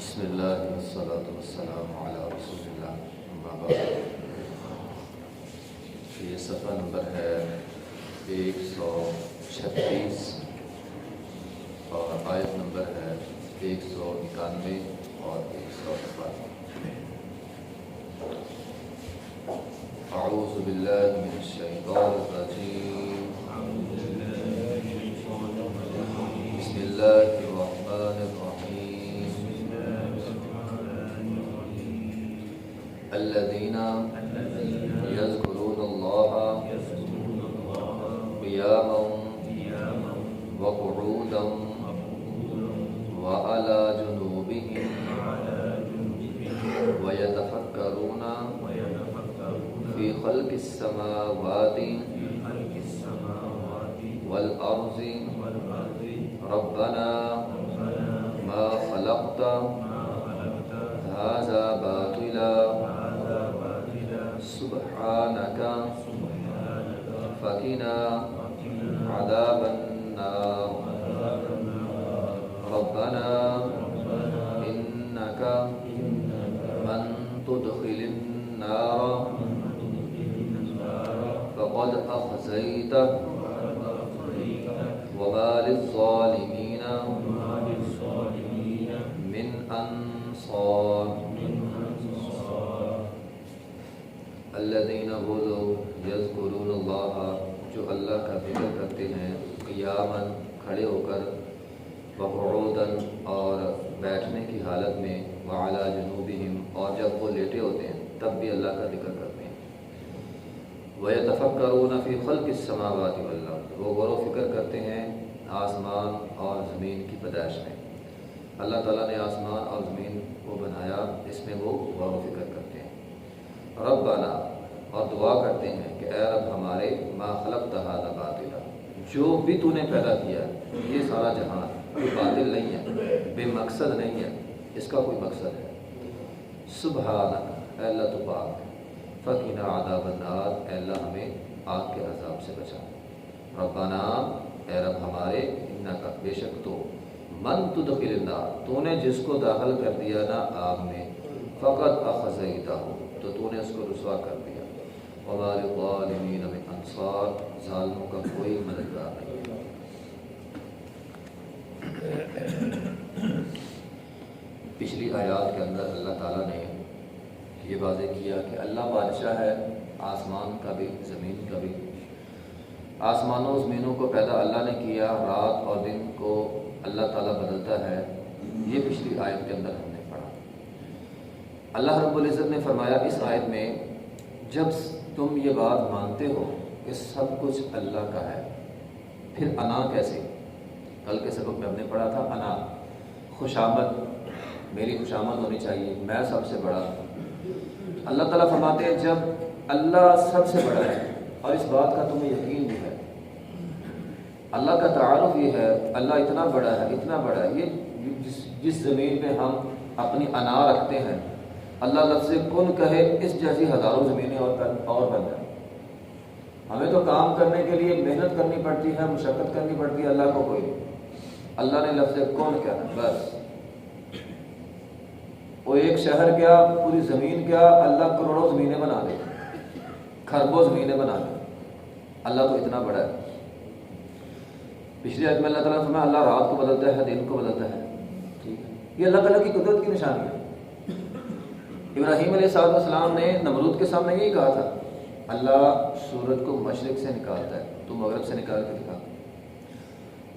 بسم اللہ والصلاۃ والسلام علی رسول اللہ اما بعد۔ یہ صفحہ نمبر ہے 136 اور آیت نمبر ہے 191 اور 192۔ اعوذ باللہ من الشیطان الرجیم، بسم اللہ الرحمن الرحیم۔ الذين يذكرون الله قياما وقعودا وعلى جنوبهم ويتفكرون في خلق السماوات والأرض ربنا ما خلقت هذا باطلا سبحانك فقنا عذاب النار ربنا إنك من تدخل النار فقد أخزيته وما للظالمين من أنصار۔ الذین وہ لوگ یذکرون اللہ جو اللہ کا ذکر کرتے ہیں، قیاما کھڑے ہو کر، وقعودا اور بیٹھنے کی حالت میں، وعلی جنوبہم اور جب وہ لیٹے ہوتے ہیں تب بھی اللہ کا ذکر کرتے ہیں، ویتفکرون فی خلق السماوات والارض وہ غور و فکر کرتے ہیں آسمان اور زمین کی پیدائش میں۔ اللہ تعالیٰ نے آسمان اور زمین کو بنایا، اس میں وہ غور و فکر کرتے ہیں۔ ربنا اور دعا کرتے ہیں کہ اے رب ہمارے، ما خلقت ھذا باطلا جو بھی تو نے پیدا کیا ہے یہ سارا جہان کوئی باطل نہیں ہے، بے مقصد نہیں ہے، اس کا کوئی مقصد ہے۔ سبحانک اے اللہ تو پاک، فقنا عذاب النار اے اللہ ہمیں آگ کے عذاب سے بچا۔ ربنا اے رب ہمارے، انک بے شک تو، من تدخل النار تو نے جس کو داخل کر دیا نا آگ میں، فقط اخزیتہ تو نے اس کو رسوا کر دیا، وما للظالمین من انصار ظالموں کا کوئی مددگار نہیں ہے۔ پچھلی آیات کے اندر اللہ تعالیٰ نے یہ واضح کیا کہ اللہ بادشاہ ہے، آسمان کا بھی زمین کا بھی۔ آسمانوں زمینوں کو پیدا اللہ نے کیا، رات اور دن کو اللہ تعالیٰ بدلتا ہے، یہ پچھلی آیت کے اندر ہم نے پڑھا۔ اللہ رب العزت نے فرمایا اس آیت میں، جب تم یہ بات مانتے ہو کہ سب کچھ اللہ کا ہے، پھر انا کیسے؟ کل کے سبق میں ہم نے پڑھا تھا انا، خوشامد، میری خوشامد ہونی چاہیے، میں سب سے بڑا۔ اللہ تعالیٰ فرماتے ہیں جب اللہ سب سے بڑا ہے اور اس بات کا تمہیں یقین بھی ہے، اللہ کا تعارف یہ ہے اللہ اتنا بڑا ہے، اتنا بڑا ہے، یہ جس زمین پہ ہم اپنی انا رکھتے ہیں، اللہ لفظ کن کہے اس جیسی ہزاروں زمینیں اور بن جائیں۔ ہمیں تو کام کرنے کے لیے محنت کرنی پڑتی ہے، مشقت کرنی پڑتی ہے، اللہ کو کوئی نہیں۔ اللہ نے لفظ کن کیا بس، وہ ایک شہر کیا، پوری زمین کیا، اللہ کروڑوں زمینیں بنا دے، کھربوں زمینیں بنا دے، اللہ تو اتنا بڑا ہے۔ پچھلی آیت میں اللہ تعالیٰ نے فرمایا اللہ رات کو بدلتا ہے، دن کو بدلتا ہے، ٹھیک ہے، یہ اللہ تعالیٰ کی قدرت کی نشانی ہے۔ ابراہیم علیہ السلام نے نمرود کے سامنے یہی کہا تھا، اللہ سورج کو مشرق سے نکالتا ہے تو مغرب سے نکال کے دکھا۔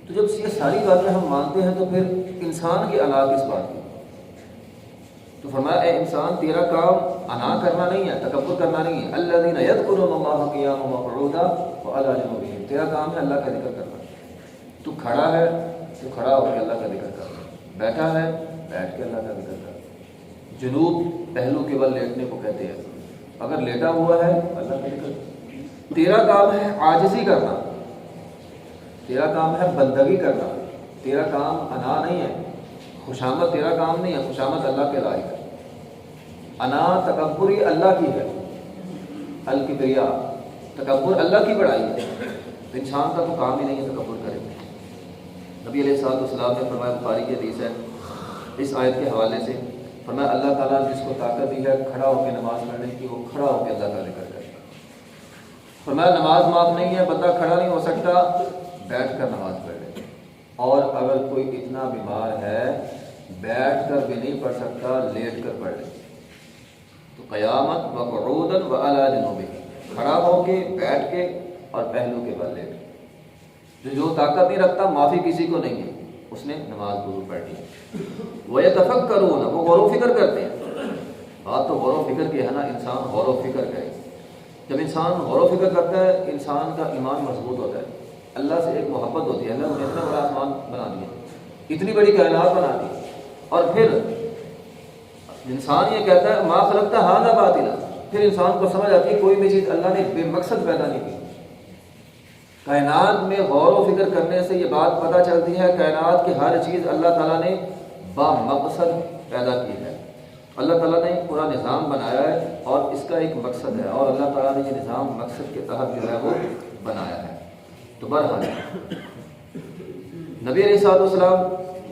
تو جب یہ ساری باتیں ہم مانتے ہیں تو پھر انسان کی انا کس بات کی؟ تو فرمایا اے انسان تیرا کام انا کرنا نہیں ہے، تکبر کرنا نہیں ہے۔ الذین یذکرون اللہ قیاما وقعودا وعلی جنوبہم، تیرا کام ہے اللہ کا ذکر کرنا۔ تو کھڑا ہے تو کھڑا ہو کے اللہ کا ذکر کرنا، بیٹھا ہے بیٹھ کے اللہ کا ذکر کرنا۔ جنوب پہلو کے بل لیٹنے کو کہتے ہیں، اگر لیٹا ہوا ہے اللہ کا ذکر۔ تیرا کام ہے عاجزی کرنا، تیرا کام ہے بندگی کرنا، تیرا کام انا نہیں ہے، خوشامد تیرا کام نہیں ہے، خوشامد اللہ کے لائق ہے۔ انا تکبری اللہ کی ہے، الکبریا تکبر اللہ کی بڑائی ہے، انسان کا تو کام ہی نہیں ہے تکبر کرے۔ نبی علیہ الصلوۃ والسلام نے فرمایا، بخاری کی حدیث ہے، اس آیت کے حوالے سے فرمایا اللہ تعالیٰ نے جس کو طاقت دی ہے کھڑا ہو کے نماز پڑھنے کی، وہ کھڑا ہو کے اللہ کا ذکر کرے۔ فرمایا نماز معاف نہیں ہے، بندہ کھڑا نہیں ہو سکتا، بیٹھ کر نماز پڑھ لے، اور اگر کوئی اتنا بیمار ہے بیٹھ کر بھی نہیں پڑھ سکتا، لیٹ کر پڑھ لے۔ تو قیامت وقعودا وعلی جنوبہ، کھڑا ہو کے، بیٹھ کے اور پہلو کے بل لیٹ کے۔ جو طاقت نہیں رکھتا، معافی کسی کو نہیں ہے، اس نے نماز ضرور پڑھ لی۔ وَيَتَفَكَّرُونَ، وہ غور و فکر کرتے ہیں۔ بات تو غور و فکر کی ہے نا، انسان غور و فکر کرے۔ جب انسان غور و فکر کرتا ہے انسان کا ایمان مضبوط ہوتا ہے، اللہ سے ایک محبت ہوتی ہے، اللہ نے اتنا بڑا آسمان بنا دیا، اتنی بڑی کائنات بنا دی، اور پھر انسان یہ کہتا ہے ما خلقت ھذا باطلا، پھر انسان کو سمجھ آتی ہے کوئی بھی چیز اللہ نے بے مقصد پیدا نہیں کی۔ کائنات میں غور و فکر کرنے سے یہ بات پتہ چلتی ہے کائنات کی ہر چیز اللہ تعالیٰ نے با مقصد پیدا کی ہے۔ اللہ تعالیٰ نے پورا نظام بنایا ہے اور اس کا ایک مقصد ہے، اور اللہ تعالیٰ نے یہ نظام مقصد کے تحت جو ہے وہ بنایا ہے۔ تو بہرحال نبی علیہ الصلوۃ والسلام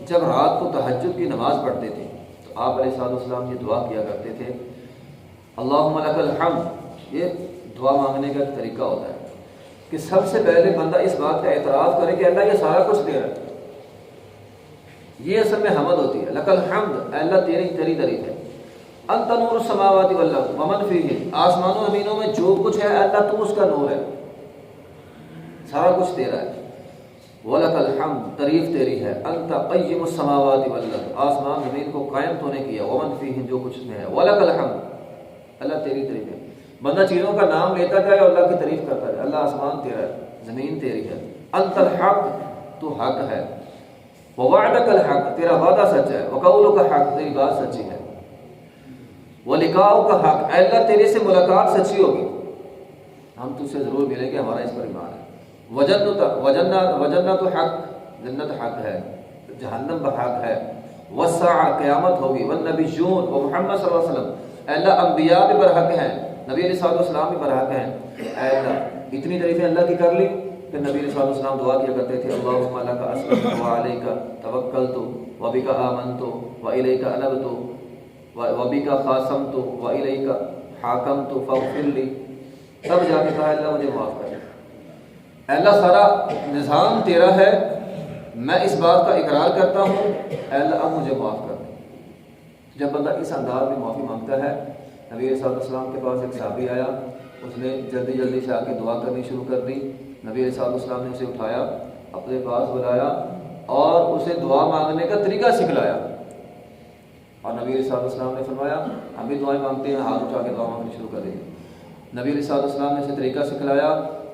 جب رات کو تہجد کی نماز پڑھتے تھے تو آپ علیہ الصلوۃ والسلام یہ دعا کیا کرتے تھے، اللہم لک الحمد۔ یہ دعا مانگنے کا ایک طریقہ ہوتا ہے کہ سب سے پہلے بندہ اس بات کا اعتراف کرے کہ اللہ یہ سارا کچھ دے رہا ہے، یہ اصل میں حمد ہوتی ہے۔ لک الحمد، اے اللہ تیری تعریف ہے۔ انت نور السماوات والارض ومن فیہن، آسمانوں زمینوں میں جو کچھ ہے اللہ تو اس کا نور ہے، سارا کچھ تیرا ہے۔ وَلَكَ الْحَمْدُ، تعریف تیری ہے۔ انت قیم السماوات والارض، آسمان زمین کو قائم تو نے کیا، ومن فیہن، جو کچھ میں ہے۔ وَلَكَ الْحَمْدُ، اللہ تیری تعریف ہے۔ بندہ چیزوں کا نام لیتا جائے اور اللہ کی تعریف کرتا جائے، اللہ آسمان تیرا ہے، زمین تیری ہے۔ انت الحق، تو حق ہے۔ وَوَعْدَكَ الْحَقُ، تیرا وعدہ سچ ہے۔ وَقَوْلُكَ حق، تیری بات سچی ہے۔ وَلِقَاؤُكَ حق، اے اللہ تیرے سے ملاقات سچی ہوگی، ہم تجھ سے ضرور ملیں گے، ہمارا اس پر ایمان ہے۔ وجنت حق، جنت حق ہے، جہنم حق ہے۔ والساعہ، قیامت ہوگی۔ والنبیون، و محمد صلی اللہ علیہ وسلم، اے اللہ انبیاء بھی برحق ہیں، نبی علیہ الصلوۃ والسلام بھی برحق ہیں۔ اے اللہ اتنی تعریفیں اللہ کی کر لی، پھر نبی علیہ الصلوۃ والسلام دعا کیا کرتے تھے، اللہم لک اسلمت وعلیک توکلت وبک آمنت والیک انبت وبک خاصمت والیک حاکمت فاغفر لی۔ تب جا کے کہا اللہ مجھے معاف کر، اے اللہ سارا نظام تیرا ہے، میں اس بات کا اقرار کرتا ہوں، اے اللہ اب مجھے معاف کر دے۔ جب بندہ اس انداز میں معافی مانگتا ہے، نبی علیہ السلام کے پاس ایک صحابی آیا، اس نے جلدی سے آ کے دعا کرنی شروع کر دی۔ نبی علیہ السلام نے اسے اٹھایا، اپنے پاس بلایا اور اسے دعا مانگنے کا طریقہ سکھلایا، اور نبی علیہ السلام نے فرمایا ہم بھی دعائیں مانگتے ہیں، ہاتھ اٹھا کے دعا مانگنی شروع کر دیں۔ نبی علیہ السلام نے اسے طریقہ سکھلایا،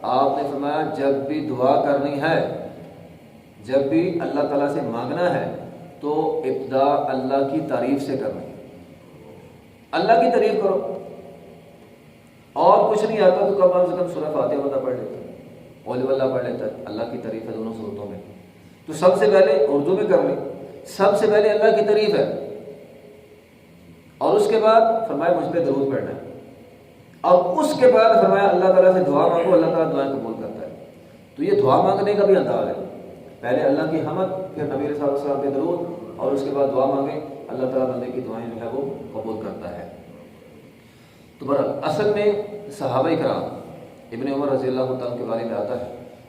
آپ نے فرمایا جب بھی دعا کرنی ہے، جب بھی اللہ تعالیٰ سے مانگنا ہے تو ابتدا اللہ کی تعریف سے کرنی ہے، اللہ کی تعریف کرو، اور کچھ نہیں آتا تو کم از کم سورہ فاتحہ بندہ پڑھ لیتا ہے، قل واللہ پڑھ لیتا ہے، اللہ کی تعریف ہے دونوں صورتوں میں۔ تو سب سے پہلے اردو میں کر لی، سب سے پہلے اللہ کی تعریف ہے، اور اس کے بعد فرمایا مجھ پہ درود پڑھنا ہے، اور اس کے بعد فرمایا اللہ تعالیٰ سے دعا مانگو، اللہ تعالیٰ دعائیں قبول کرتا ہے۔ تو یہ دعا مانگنے کا بھی انداز ہے، پہلے اللہ کی حمد، پھر نبی علیہ السلام پہ درود، اور اس کے بعد دعا مانگیں، اللہ تعالیٰ بندے کی دعائیں جو ہے وہ قبول کرتا ہے۔ تو بہرحال اصل میں صحابہ کرام، ابن عمر رضی اللہ تعالیٰ کے بارے میں آتا ہے،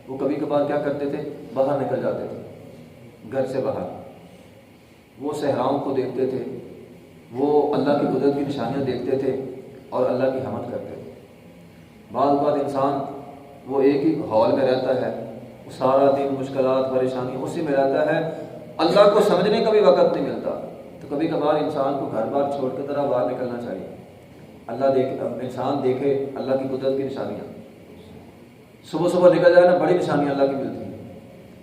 وہ کبھی کبھار کیا کرتے تھے، باہر نکل جاتے تھے، گھر سے باہر، وہ صحراؤں کو دیکھتے تھے، وہ اللہ کی قدرت کی نشانیاں دیکھتے تھے اور اللہ کی حمد کرتے تھے۔ بعض اوقات انسان وہ ایک ہی ہال میں رہتا ہے، وہ سارا دن مشکلات پریشانی اسی میں رہتا ہے، اللہ کو سمجھنے کا بھی وقت نہیں ملتا۔ تو کبھی کبھار انسان کو گھر بار چھوڑ کے ذرا باہر نکلنا چاہیے، اللہ انسان دیکھے اللہ کی قدرت کی نشانیاں، صبح نکل جائے نا، بڑی نشانیاں اللہ کی ملتی ہیں،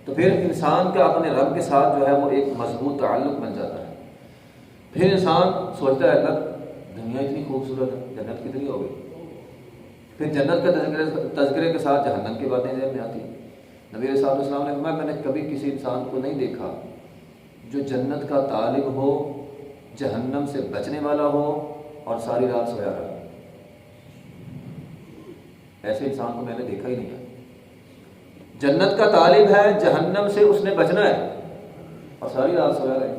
تو پھر انسان کا اپنے رب کے ساتھ جو ہے وہ ایک مضبوط تعلق بن جاتا ہے۔ پھر انسان سوچتا ہے اللہ دنیا اتنی خوبصورت ہے، جنت کتنی ہوگی، پھر جنت کے تذکرے کے ساتھ جہنم کی باتیں ذہن میں آتی ہیں۔ نبی علیہ السلام نے فرمایا میں نے کبھی کسی انسان کو نہیں دیکھا جو جنت کا طالب ہو، جہنم سے بچنے والا ہو اور ساری رات سویا رہا، ایسے انسان کو میں نے دیکھا ہی نہیں ہے۔ جنت کا طالب ہے، جہنم سے اس نے بچنا ہے اور ساری رات سویا رہے،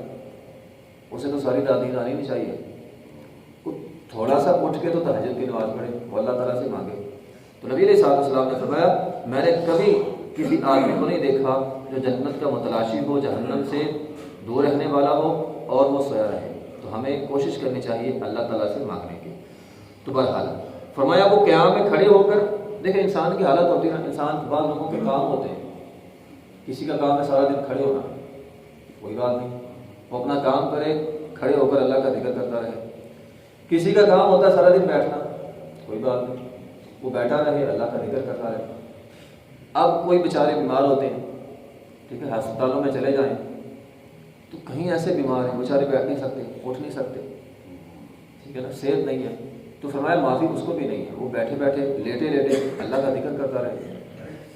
اسے تو ساری رات نیند آنی نہیں چاہیے، تھوڑا سا اٹھ کے تو تہجد کی نماز پڑھے، وہ اللہ تعالیٰ سے مانگے۔ تو نبی علیہ السلام نے فرمایا میں نے کبھی کسی آدمی کو نہیں دیکھا جو جنت کا متلاشی ہو، جہنم سے دور رہنے والا ہو اور وہ سویا رہے۔ تو ہمیں کوشش کرنی چاہیے اللہ تعالیٰ سے مانگنے کی۔ تو بہرحال فرمایا وہ قیام میں کھڑے ہو کر، دیکھیں انسان کی حالت ہوتی ہے نا، انسان بعض لوگوں کے کام ہوتے ہیں، کسی کا کام ہے سارا دن کھڑے ہونا، کوئی بات نہیں، وہ اپنا کام کرے، کھڑے ہو کر اللہ کا ذکر کرتا رہے۔ کسی کا کام ہوتا ہے سارا دن بیٹھنا، کوئی بات نہیں، وہ بیٹھا رہے، اللہ کا ذکر کرتا رہے۔ اب کوئی بیچارے بیمار ہوتے ہیں، ٹھیک ہے، ہسپتالوں میں چلے جائیں تو کہیں ایسے بیمار ہیں بیچارے بیٹھ نہیں سکتے، اٹھ نہیں سکتے، ٹھیک ہے نا، صحت نہیں ہے، تو فرمایا معافی اس کو بھی نہیں ہے، وہ بیٹھے بیٹھے لیٹے لیٹے اللہ کا ذکر کرتا رہے۔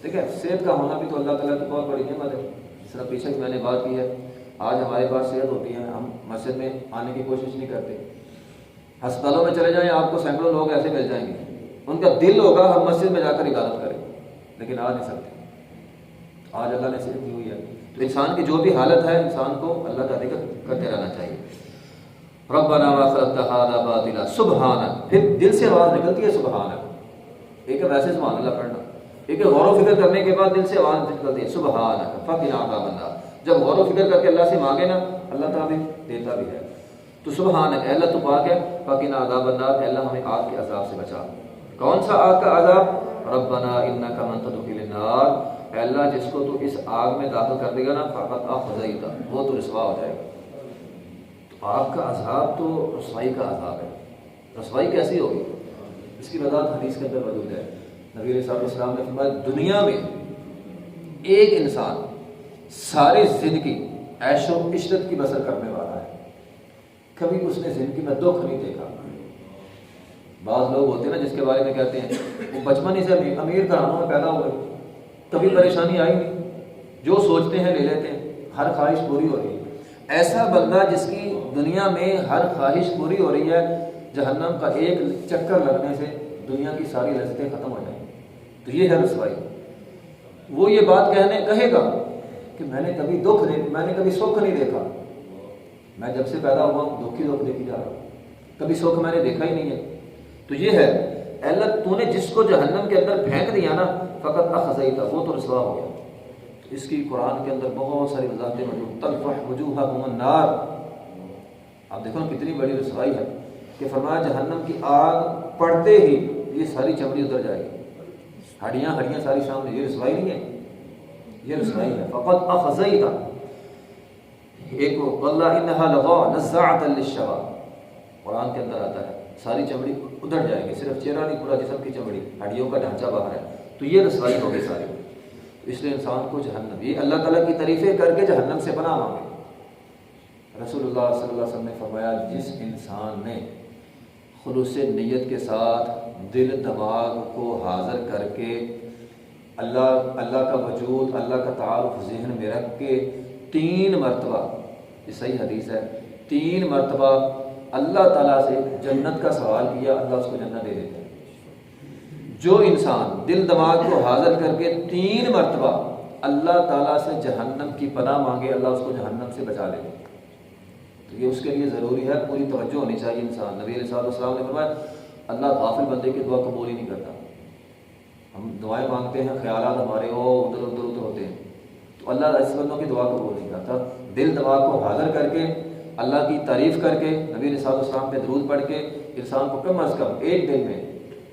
ٹھیک ہے، صحت کا ہونا بھی تو اللہ تعالیٰ کی بہت بڑی نعمت ہے۔ اس طرح پیچھے میں نے بات کی ہے، آج ہمارے پاس صحت ہوتی ہے، ہم مسجد میں آنے کی کوشش نہیں کرتے۔ ہسپتالوں میں چلے جائیں آپ کو سینکڑوں لوگ ایسے مل جائیں گے، ان کا دل ہوگا ہم مسجد میں جا کر عبادت کریں، لیکن آ نہیں سکتے۔ آج اللہ نے صحت دی ہوئی ہے، تو انسان کی جو بھی حالت ہے انسان کو اللہ کا ذکر کرتے رہنا چاہیے۔ ربنا ما خلقت هذا باطلا سبحانک، پھر دل سے آواز نکلتی ہے سبحانک، ایک ہے ویسے سبحان اللہ پڑھنا، ایک ہے غور و فکر کرنے کے بعد دل سے آواز نکلتی ہے سبحانک فقنا عذاب النار۔ جب غور و فکر کر کے اللہ سے مانگے نا، اللہ تعالیٰ بھی دیتا بھی ہے۔ تو سبحانک، اے اللہ تو پاک ہے، فقنا عذاب النار، اے اللہ ہمیں آگ کے عذاب سے بچا۔ کون سا آگ کا عذاب؟ ربنا انک من تدخل النار، اے اللہ جس کو تو اس آگ میں داخل کر دے گا نا، فقط اخزیتہ، وہ تو رسوا ہو جائے گا۔ آگ کا عذاب تو رسوائی کا عذاب ہے۔ رسوائی کیسی ہوگی؟ اس کی وضاحت حدیث کے اندر موجود ہے۔ نبی علیہ السلام نے فرمایا دنیا میں ایک انسان ساری زندگی عیش و عشرت کی بسر کرنے والا ہے، کبھی اس نے زندگی میں دکھ نہیں دیکھا۔ بعض لوگ ہوتے ہیں نا جس کے بارے میں کہتے ہیں وہ بچپن ہی سے امیر گھرانوں میں پیدا ہوئے، کبھی پریشانی آئی نہیں، جو سوچتے ہیں لے لیتے ہیں، ہر خواہش پوری ہو رہی ہے۔ ایسا بندہ جس کی دنیا میں ہر خواہش پوری ہو رہی ہے، جہنم کا ایک چکر لگنے سے دنیا کی ساری لذتیں ختم ہو جائیں، تو یہ ہے رسوائی۔ وہ یہ بات کہے گا کہ میں نے کبھی میں نے کبھی سکھ نہیں دیکھا، میں جب سے پیدا ہوا ہوں دکھ ہی دکھ دیکھی جا رہا ہوں، کبھی سکھ میں نے دیکھا ہی نہیں ہے۔ تو یہ ہے اے اللہ تو نے جس کو جہنم کے اندر پھینک دیا نا، فقط اخزیتہ، وہ تو رسوا ہو گیا۔ اس کی قرآن کے اندر بہت ساری وضاحتیں موجود، تلفح وجوہہم النار، آپ دیکھو نا کتنی بڑی رسوائی ہے کہ فرمایا جہنم کی آگ پڑتے ہی یہ ساری چمڑی اتر جائے گی، ہڈیاں ساری سامنے، یہ رسوائی نہیں ہے، یہ رسوائی ہے۔ فقط اخزیتہ، ایک واللہ انہا لظیٰ نزاعۃ للشویٰ، قرآن کے اندر آتا ہے ساری چمڑی ادھر جائے گی، صرف چہرہ نہیں پورا جسم کی چمڑی، ہڈیوں کا ڈھانچہ باہر ہے، تو یہ رسوائی ہوگی ساری۔ اس لیے انسان کو جہنم، یہ اللہ تعالیٰ کی تعریفیں کر کے جہنم سے پناہ مانگے۔ رسول اللہ صلی اللہ علیہ وسلم نے فرمایا جس انسان نے خلوص نیت کے ساتھ دل دماغ کو حاضر کر کے اللہ کا وجود، اللہ کا تعارف ذہن میں رکھ کے 3 مرتبہ، یہ صحیح حدیث ہے، 3 مرتبہ اللہ تعالیٰ سے جنت کا سوال کیا، اللہ اس کو جنت دے دیتا ہے۔ جو انسان دل دماغ کو حاضر کر کے 3 مرتبہ اللہ تعالیٰ سے جہنم کی پناہ مانگے، اللہ اس کو جہنم سے بچا لے، تو یہ اس کے لیے ضروری ہے، پوری توجہ ہونی چاہیے انسان۔ نبی علیہ السلام نے فرمایا اللہ غافل بندے کی دعا قبول ہی نہیں کرتا۔ ہم دعائیں مانگتے ہیں، خیالات ہمارے ادھر ہوتے ہیں، تو اللہ ایسے بندوں کی دعا قبول نہیں کرتا۔ دل دماغ کو حاضر کر کے اللہ کی تعریف کر کے نبی علیہ السلام پہ درود پڑھ کے انسان کو کم از کم ایک دن میں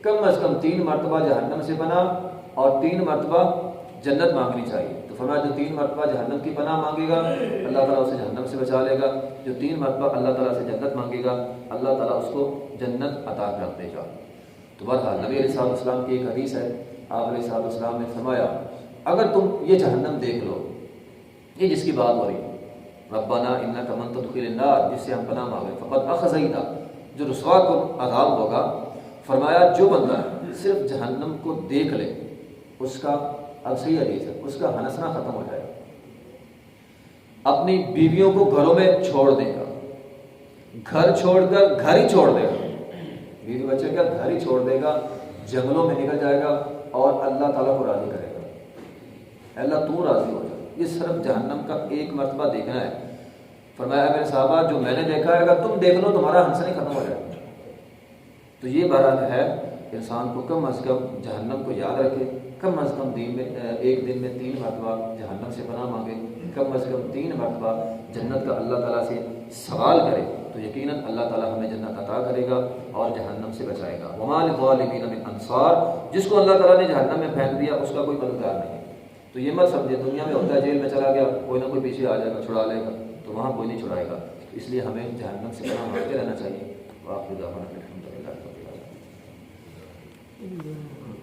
کم از کم 3 مرتبہ جہنم سے پناہ اور 3 مرتبہ جنت مانگنی چاہیے۔ تو فرمایا جو 3 مرتبہ جہنم کی پناہ مانگے گا اللہ تعالیٰ اسے جہنم سے بچا لے گا، جو 3 مرتبہ اللہ تعالیٰ سے جنت مانگے گا اللہ تعالیٰ اس کو جنت عطا کر دے گا۔ تو بہرحال نبی علیہ السلام کی ایک حدیث ہے، آپ علیہ السلام نے فرمایا اگر تم یہ جہنم دیکھ لو، یہ جس کی بات ہو رہی ہے ربنا انک من تدخل النار، جس سے ہم پناہ مانگے، فقط اخزیتہ، جو رسوا کو عذاب ہوگا، فرمایا جو بندہ صرف جہنم کو دیکھ لے اس کا، اب صحیح حدیث ہے، اس کا ہنسنا ختم ہو جائے گا، اپنی بیویوں کو گھروں میں چھوڑ دے گا، گھر چھوڑ کر گھر ہی چھوڑ دے گا، بیوی بچے کا گھر ہی چھوڑ دے گا، جنگلوں میں نکل جائے گا اور اللہ تعالیٰ کو راضی کرے گا، اللہ تو راضی ہو جائے۔ یہ صرف جہنم کا 1 مرتبہ دیکھنا ہے، فرمایا میرے صحابہ جو میں نے دیکھا ہے اگر تم دیکھ لو تمہارا ہنسنا ختم ہو جائے. تو یہ بہرحال ہے انسان کو کم از کم جہنم کو یاد رکھے, کم از کم ایک دن میں 3 مرتبہ جہنم سے پناہ مانگے, کم از کم 3 مرتبہ جنت کا اللہ تعالیٰ سے سوال کرے, تو یقیناً اللہ تعالیٰ ہمیں جنت عطا کرے گا اور جہنم سے بچائے گا. وما للظالمین من انصار, جس کو اللہ تعالیٰ نے جہنم میں پھینک دیا اس کا کوئی مددگار نہیں. تو یہ مت سمجھے دنیا میں ہوتا ہے جیل میں چلا گیا کوئی نہ کوئی پیچھے آ جائے گا چھڑا لے گا, تو وہاں کوئی نہیں چھڑائے گا. اس لیے ہمیں جہنم سے پناہ مانگتے رہنا چاہیے. وآخر دعوانا الحمدللہ رب العالمین.